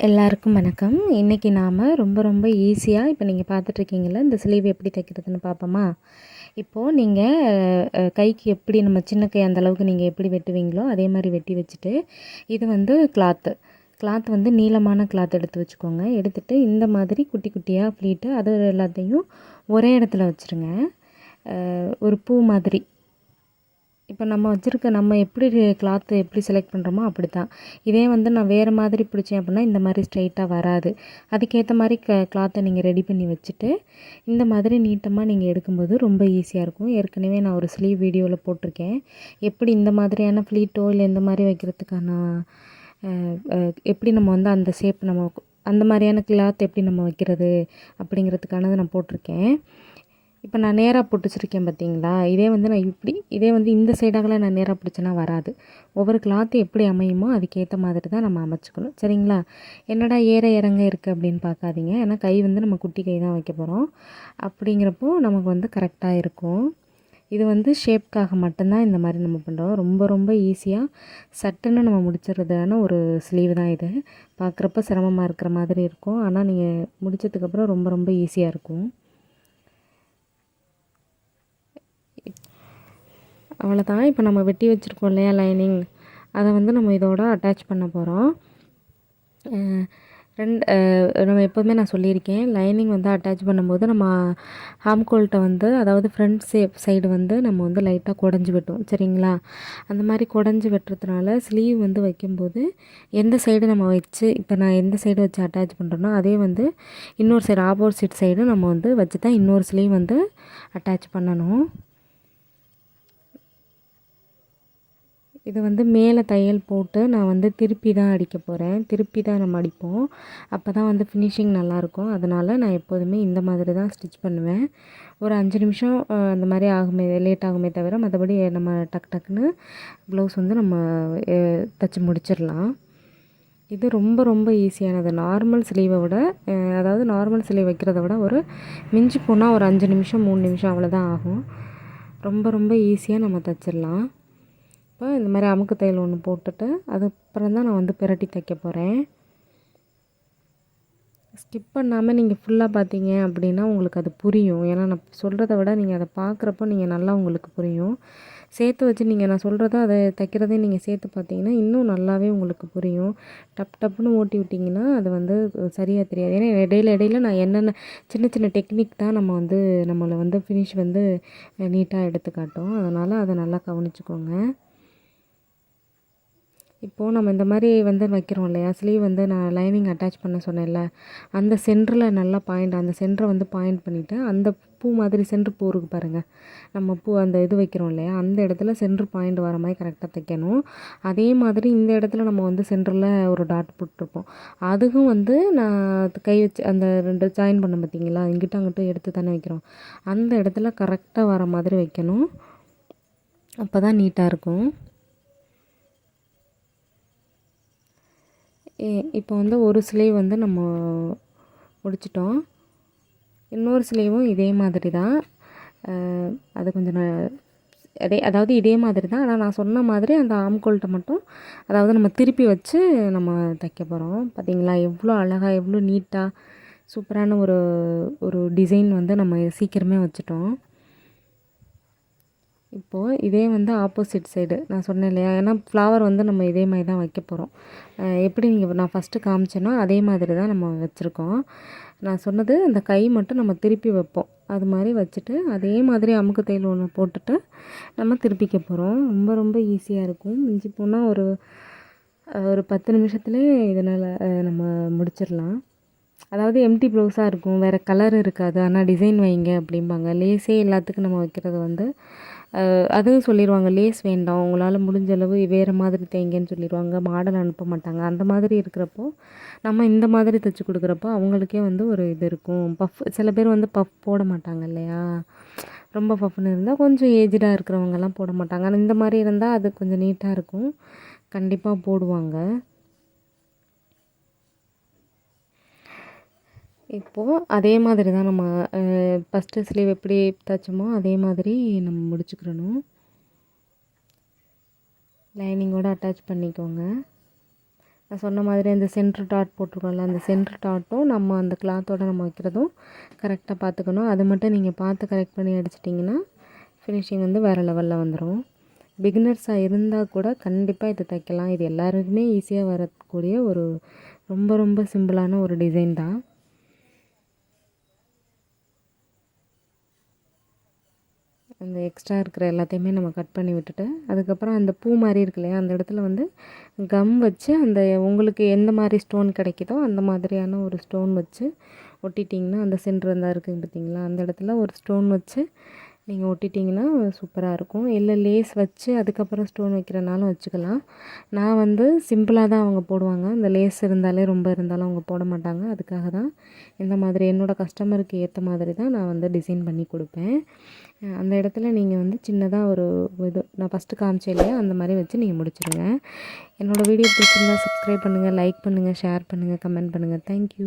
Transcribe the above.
எல்லாருக்கும் வணக்கம். இன்றைக்கி நாம் ரொம்ப ஈஸியாக இப்போ நீங்கள் பார்த்துட்ருக்கீங்கள இந்த ஸ்லீவ் எப்படி தைக்கிறதுன்னு பார்ப்போமா? இப்போது நீங்கள் கைக்கு எப்படி நம்ம சின்ன கை அந்தளவுக்கு நீங்கள் எப்படி வெட்டுவீங்களோ அதே மாதிரி வெட்டி வச்சுட்டு, இது வந்து கிளாத் வந்து நீளமான கிளாத் எடுத்து வச்சுக்கோங்க. எடுத்துகிட்டு இந்த மாதிரி குட்டி குட்டியாக ப்ளீட்டு அது எல்லாத்தையும் ஒரே இடத்துல வச்சுருங்க. ஒரு பூ மாதிரி இப்போ நம்ம எப்படி கிளாத்து எப்படி செலக்ட் பண்ணுறோமோ அப்படி தான். இதே வந்து நான் வேறு மாதிரி பிடிச்சேன் அப்படின்னா இந்த மாதிரி ஸ்ட்ரைட்டாக வராது. அதுக்கேற்ற மாதிரி கிளாத்தை நீங்கள் ரெடி பண்ணி வச்சுட்டு இந்த மாதிரி நீட்டமாக நீங்கள் எடுக்கும்போது ரொம்ப ஈஸியாக இருக்கும். ஏற்கனவே நான் ஒரு ஸ்லீவ் வீடியோவில் போட்டிருக்கேன். எப்படி இந்த மாதிரியான ஃப்ளீட்டோ இல்லை இந்த மாதிரி வைக்கிறதுக்கான எப்படி நம்ம வந்து அந்த ஷேப் நம்ம அந்த மாதிரியான கிளாத் எப்படி நம்ம வைக்கிறது அப்படிங்கிறதுக்கானதை நான் போட்டிருக்கேன். இப்போ நான் நேராக போட்டு வச்சுருக்கேன் பார்த்தீங்களா? இதே வந்து இந்த சைடாகலாம் நான் நேராக பிடிச்சேன்னா வராது. ஒவ்வொரு கிளாத்து எப்படி அமையுமோ அதுக்கேற்ற மாதிரி தான் நம்ம அமைச்சுக்கணும். சரிங்களா? என்னடா ஏற இறங்க இருக்குது அப்படின்னு பார்க்காதீங்க. ஏன்னா கை வந்து நம்ம குட்டி கை தான் வைக்க போகிறோம். அப்படிங்கிறப்போ நமக்கு வந்து கரெக்டாக இருக்கும். இது வந்து ஷேப்காக மட்டும்தான் இந்த மாதிரி நம்ம பண்ணுறோம். ரொம்ப ஈஸியாக சட்டுன்னு நம்ம முடிச்சிடுறதான ஒரு ஸ்லீவ் தான் இது. பார்க்குறப்ப சிரமமாக இருக்கிற மாதிரி இருக்கும். ஆனால் நீங்கள் முடித்ததுக்கப்புறம் ரொம்ப ஈஸியாக இருக்கும். அவ்வளோதான். இப்போ நம்ம வெட்டி வச்சுருக்கோம் இல்லையா லைனிங், அதை வந்து நம்ம இதோட அட்டாச் பண்ண போகிறோம். நம்ம எப்போதுமே நான் சொல்லியிருக்கேன், லைனிங் வந்து அட்டாச் பண்ணும்போது நம்ம ஹாம்கோல்கிட்ட வந்து அதாவது ஃப்ரண்ட் சைடு வந்து நம்ம வந்து லைட்டாக குடஞ்சி வெட்டுவோம். சரிங்களா? அந்த மாதிரி குடஞ்சி வெட்டுறதுனால ஸ்லீவ் வந்து வைக்கும்போது எந்த சைடு நம்ம வச்சு இப்போ நான் எந்த சைடு வச்சு அட்டாச் பண்ணுறேனோ அதே வந்து இன்னொரு சைடு ஆப்போசிட் சைடு நம்ம வந்து வச்சு தான் இன்னொரு ஸ்லீவ் வந்து அட்டாச் பண்ணணும். இது வந்து மேலே தையல் போட்டு நான் வந்து திருப்பி தான் அடிக்க போகிறேன். திருப்பி தான் நம்ம அடிப்போம். அப்போ தான் வந்து ஃபினிஷிங் நல்லாயிருக்கும். அதனால் நான் எப்போதுமே இந்த மாதிரி தான் ஸ்டிச் பண்ணுவேன். ஒரு 5 நிமிஷம் அந்த மாதிரி லேட் ஆகுமே தவிர மற்றபடி நம்ம டக்குன்னு ப்ளவுஸ் வந்து நம்ம தைச்சி முடிச்சிடலாம். இது ரொம்ப ஈஸியானது. நார்மல் ஸ்லீவை விட அதாவது நார்மல் ஸ்லீவ் வைக்கிறத விட ஒரு மிஞ்சி போனால் ஒரு 5 நிமிஷம் 3 நிமிஷம் அவ்வளோதான் ஆகும். ரொம்ப ஈஸியாக நம்ம தைச்சிடலாம். இப்போ இந்த மாதிரி அமுக்கு தையல் ஒன்று போட்டுட்டு அதுக்கப்புறம் தான் நான் வந்து பிரட்டி தைக்க போகிறேன். ஸ்கிப் பண்ணாமல் நீங்கள் ஃபுல்லாக பார்த்தீங்க அப்படின்னா உங்களுக்கு அது புரியும். ஏன்னா நான் சொல்கிறத விட நீங்கள் அதை பார்க்குறப்போ நீங்கள் நல்லா உங்களுக்கு புரியும். சேர்த்து வச்சு நான் சொல்கிறத அதை தைக்கிறதையும் நீங்கள் சேர்த்து பார்த்தீங்கன்னா இன்னும் நல்லாவே உங்களுக்கு புரியும். டப்புன்னு ஓட்டி விட்டிங்கன்னா அது வந்து சரியாக தெரியாது. ஏன்னா இடையில நான் என்னென்ன சின்ன டெக்னிக் தான் நம்மளை வந்து ஃபினிஷ் வந்து நீட்டாக எடுத்து காட்டும். அதனால் அதை நல்லா கவனிச்சுக்கோங்க. இப்போது நம்ம இந்த மாதிரி வந்து வைக்கிறோம் இல்லையா, ஸ்லீவ் வந்து நான் லைனிங் அட்டாச் பண்ண சொன்னேன்ல, அந்த சென்டரில் நல்லா அந்த சென்டரை வந்து பாயிண்ட் பண்ணிவிட்டு அந்த பூ மாதிரி சென்ட்ரு பூ இருக்குது பாருங்கள், நம்ம பூ அந்த இது வைக்கிறோம் இல்லையா, அந்த இடத்துல சென்ட்ரு பாயிண்ட் வர மாதிரி கரெக்டாக தைக்கணும். அதே மாதிரி இந்த இடத்துல நம்ம வந்து சென்டரில் ஒரு டாட் போட்டிருப்போம். அதுவும் வந்து நான் கை வச்சு அந்த 2 ஜாயின் பண்ண பார்த்தீங்களா, இங்கிட்ட அங்கிட்ட எடுத்து தானே வைக்கிறோம், அந்த இடத்துல கரெக்டாக வர மாதிரி வைக்கணும். அப்போ தான் நீட்டாக இருக்கும். இப்போ வந்து ஒரு ஸ்லீவ் வந்து நம்ம முடிச்சிட்டோம். இன்னொரு ஸ்லீவும் இதே மாதிரி தான். அது கொஞ்சம் அதாவது இதே மாதிரி தான். ஆனால் நான் சொன்ன மாதிரி அந்த ஆம்கோல்கிட்ட மட்டும் அதாவது நம்ம திருப்பி வச்சு நம்ம தைக்க போகிறோம். பார்த்திங்களா எவ்வளோ அழகாக எவ்வளோ நீட்டாக சூப்பரான ஒரு டிசைன் வந்து நம்ம சீக்கிரமே வச்சுட்டோம். இப்போது இதே வந்து ஆப்போசிட் சைடு நான் சொன்னேன் இல்லையா, ஏன்னா ஃப்ளவர் வந்து நம்ம இதே மாதிரி தான் வைக்க போகிறோம். எப்படி நான் ஃபஸ்ட்டு காமிச்சேனோ அதே மாதிரி தான் நம்ம வச்சுருக்கோம். நான் சொன்னது அந்த கை மட்டும் நம்ம திருப்பி வைப்போம். அது மாதிரி வச்சுட்டு அதே மாதிரி அமுக்கு தையல் ஒன்று போட்டுட்டு நம்ம திருப்பிக்க போகிறோம். ரொம்ப ஈஸியாக இருக்கும். மிஞ்சி போனால் ஒரு 10 நிமிஷத்துலேயே இதனால் நம்ம முடிச்சிடலாம். அதாவது எம்டி ப்ளவுஸாக இருக்கும், வேறு கலர் இருக்காது, ஆனால் டிசைன் வைங்க அப்படிம்பாங்க. லேஸே எல்லாத்துக்கும் நம்ம வைக்கிறது வந்து அதுவும் சொல்லிடுவாங்க, லேஸ் வேண்டாம், உங்களால் முடிஞ்ச அளவு வேறு மாதிரி தைங்கன்னு சொல்லிடுவாங்க, மாடல் அனுப்ப மாட்டாங்க. அந்த மாதிரி இருக்கிறப்போ நம்ம இந்த மாதிரி தைச்சி கொடுக்குறப்போ அவங்களுக்கே வந்து ஒரு இது இருக்கும். சில பேர் வந்து பஃப் போட மாட்டாங்க இல்லையா, ரொம்ப பஃப்னு இருந்தால் கொஞ்சம் ஏஜ்டாக இருக்கிறவங்கெல்லாம் போட மாட்டாங்க. ஆனால் இந்த மாதிரி இருந்தால் அது கொஞ்சம் நீட்டாக இருக்கும், கண்டிப்பாக போடுவாங்க. இப்போது அதே மாதிரி தான் நம்ம ஃபஸ்ட்டு ஸ்லீவ் எப்படி தைச்சோமோ அதே மாதிரி நம்ம முடிச்சுக்கிறணும். லைனிங்கோடு அட்டாச் பண்ணிக்கோங்க. நான் சொன்ன மாதிரி அந்த சென்ட்ரு டாட் போட்டிருக்கோம்ல, அந்த சென்ட்ரு டாட்டும் நம்ம அந்த கிளாத்தோடு நம்ம வைக்கிறதும் கரெக்டாக பார்த்துக்கணும். அது மட்டும் நீங்கள் பார்த்து கரெக்ட் பண்ணி அடிச்சிட்டிங்கன்னா ஃபினிஷிங் வந்து வேறு லெவலில் வந்துடும். பிகினர்ஸாக இருந்தால் கூட கண்டிப்பாக இது தைக்கலாம். இது எல்லாருக்குமே ஈஸியாக வரக்கூடிய ஒரு ரொம்ப ரொம்ப சிம்பிளான ஒரு டிசைன் தான். அந்த எக்ஸ்ட்ரா இருக்கிற எல்லாத்தையுமே நம்ம கட் பண்ணி விட்டுட்டு, அதுக்கப்புறம் அந்த பூ மாதிரி இருக்கு இல்லையா, அந்த இடத்துல வந்து கம் வச்சு அந்த உங்களுக்கு எந்த மாதிரி ஸ்டோன் கிடைக்குதோ அந்த மாதிரியான ஒரு ஸ்டோன் வச்சு ஒட்டிட்டிங்கன்னா, அந்த சென்டர் இருந்தால் இருக்குங்க பார்த்தீங்களா, அந்த இடத்துல ஒரு ஸ்டோன் வச்சு நீங்கள் ஒட்டிட்டிங்கன்னா சூப்பராக இருக்கும். இல்லை லேஸ் வச்சு அதுக்கப்புறம் ஸ்டோன் வைக்கிறனாலும் வச்சுக்கலாம். நான் வந்து சிம்பிளாக தான் அவங்க போடுவாங்க. இந்த லேஸ் இருந்தாலே ரொம்ப இருந்தாலும் அவங்க போட மாட்டாங்க. அதுக்காக தான் இந்த மாதிரி என்னோடய கஸ்டமருக்கு ஏற்ற மாதிரி தான் நான் வந்து டிசைன் பண்ணி கொடுப்பேன். அந்த இடத்துல நீங்கள் வந்து சின்னதாக ஒரு இது நான் ஃபஸ்ட்டு காமிச்சேன் இல்லையா, அந்த மாதிரி வச்சு நீங்கள் முடிச்சிடுங்க. என்னோடய வீடியோ பிடிச்சிருந்தா சப்ஸ்கிரைப் பண்ணுங்கள், லைக் பண்ணுங்கள், ஷேர் பண்ணுங்கள், கமெண்ட் பண்ணுங்கள். தேங்க்யூ.